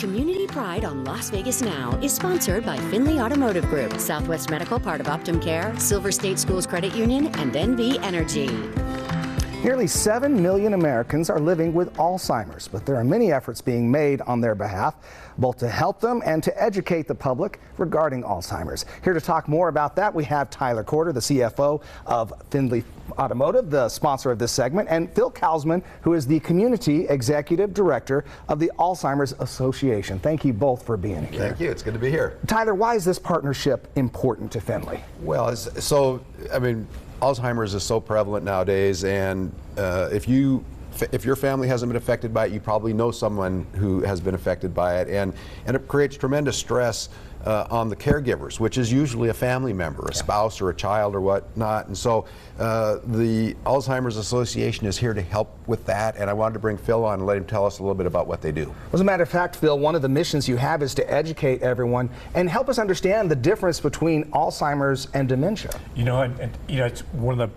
Community Pride on Las Vegas Now is sponsored by Findlay Automotive Group, Southwest Medical, part of Optum Care, Silver State Schools Credit Union, and NV Energy. Nearly 7 million Americans are living with Alzheimer's, but there are many efforts being made on their behalf, both to help them and to educate the public regarding Alzheimer's. Here to talk more about that, we have Tyler Corder, the CFO of Findlay Automotive, the sponsor of this segment, and Phil Kausman, who is the Community Executive Director of the Alzheimer's Association. Thank you both for being here. Thank you. It's good to be here. Tyler, why is this partnership important to Findlay? Well, Alzheimer's is so prevalent nowadays, and if your family hasn't been affected by it, you probably know someone who has been affected by it, and it creates tremendous stress on the caregivers, which is usually a family member, a spouse or a child or whatnot. And so the Alzheimer's Association is here to help with that, and I wanted to bring Phil on and let him tell us a little bit about what they do. As a matter of fact, Phil, one of the missions you have is to educate everyone and help us understand the difference between Alzheimer's and dementia. It's one of the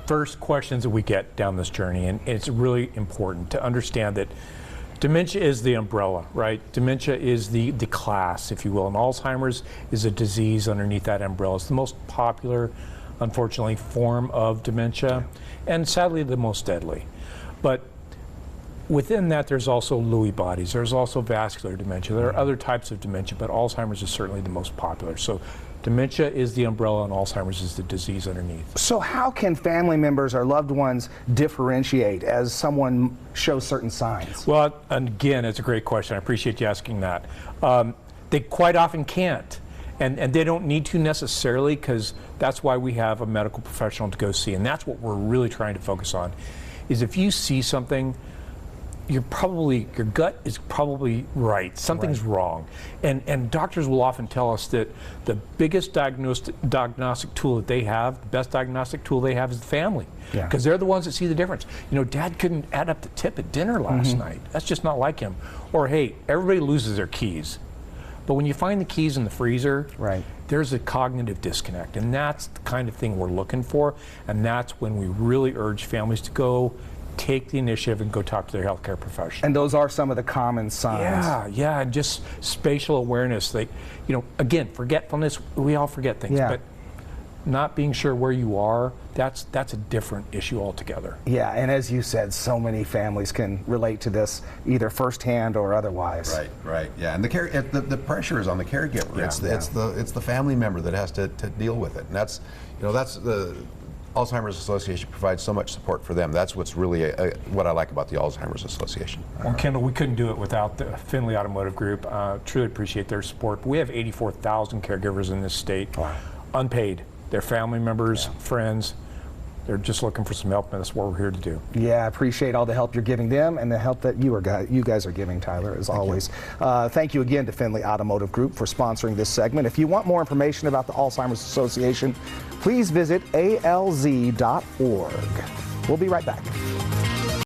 first questions that we get down this journey, and it's really important to understand that dementia is the umbrella, right? Dementia is the class, if you will, and Alzheimer's is a disease underneath that umbrella. It's the most popular, unfortunately, form of dementia, and sadly the most deadly. But within that, there's also Lewy bodies. There's also vascular dementia. There are other types of dementia, but Alzheimer's is certainly the most popular. So dementia is the umbrella and Alzheimer's is the disease underneath. So how can family members or loved ones differentiate as someone shows certain signs? Well, and again, it's a great question. I appreciate you asking that. They quite often can't. And they don't need to necessarily, because that's why we have a medical professional to go see. And that's what we're really trying to focus on, is if you see something, your gut is probably right. Something's wrong. And doctors will often tell us that the biggest diagnostic tool that they have, the best diagnostic tool they have, is the family. Because they're the ones that see the difference. You know, Dad couldn't add up the tip at dinner last night. That's just not like him. Or, hey, everybody loses their keys. But when you find the keys in the freezer, there's a cognitive disconnect. And that's the kind of thing we're looking for. And that's when we really urge families to go take the initiative and go talk to their healthcare professional. And those are some of the common signs. Yeah, and just spatial awareness. Again, forgetfulness, we all forget things, but not being sure where you are, that's a different issue altogether. Yeah, and as you said, so many families can relate to this either firsthand or otherwise. Right. Yeah, and the pressure is on the caregiver. It's the family member that has to deal with it, and that's the Alzheimer's Association provides so much support for them. That's what's really what I like about the Alzheimer's Association. Well, Kendall, we couldn't do it without the Findlay Automotive Group. Truly appreciate their support. But we have 84,000 caregivers in this state, unpaid. They're family members, friends. They're just looking for some help, and that's what we're here to do. Yeah, I appreciate all the help you're giving them and the help that you guys are giving, Tyler, as always. Thank you again to Findlay Automotive Group for sponsoring this segment. If you want more information about the Alzheimer's Association, please visit alz.org. We'll be right back.